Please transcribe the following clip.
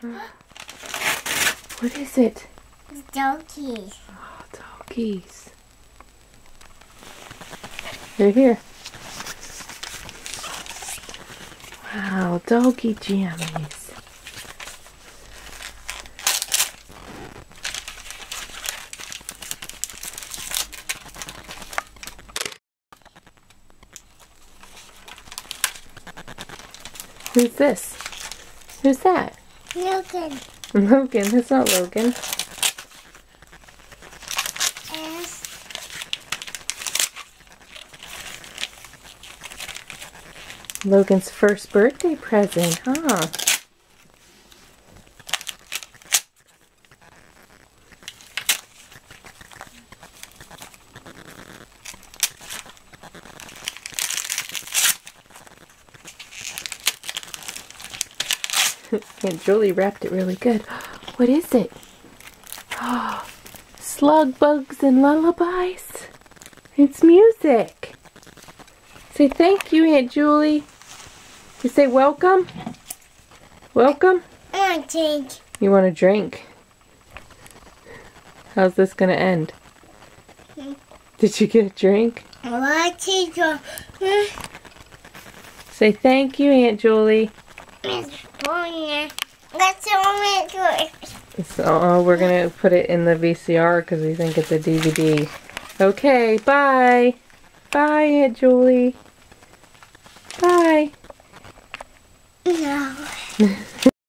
What is it? Doggies. Oh, doggies. They're here. Wow, doggy jammies. Who's this? Who's that? Logan. Logan. That's not Logan. Logan's first birthday present, huh? Aunt Julie wrapped it really good. What is it? Oh, slug bugs and lullabies. It's music. Say thank you, Aunt Julie. You say welcome? Welcome? I want to drink. You want a drink? How's this gonna end? Did you get a drink? I want to go. Say thank you, Aunt Julie. That's all So we're gonna put it in the VCR because we think it's a DVD. Okay, bye. Bye, Aunt Julie. Bye. No.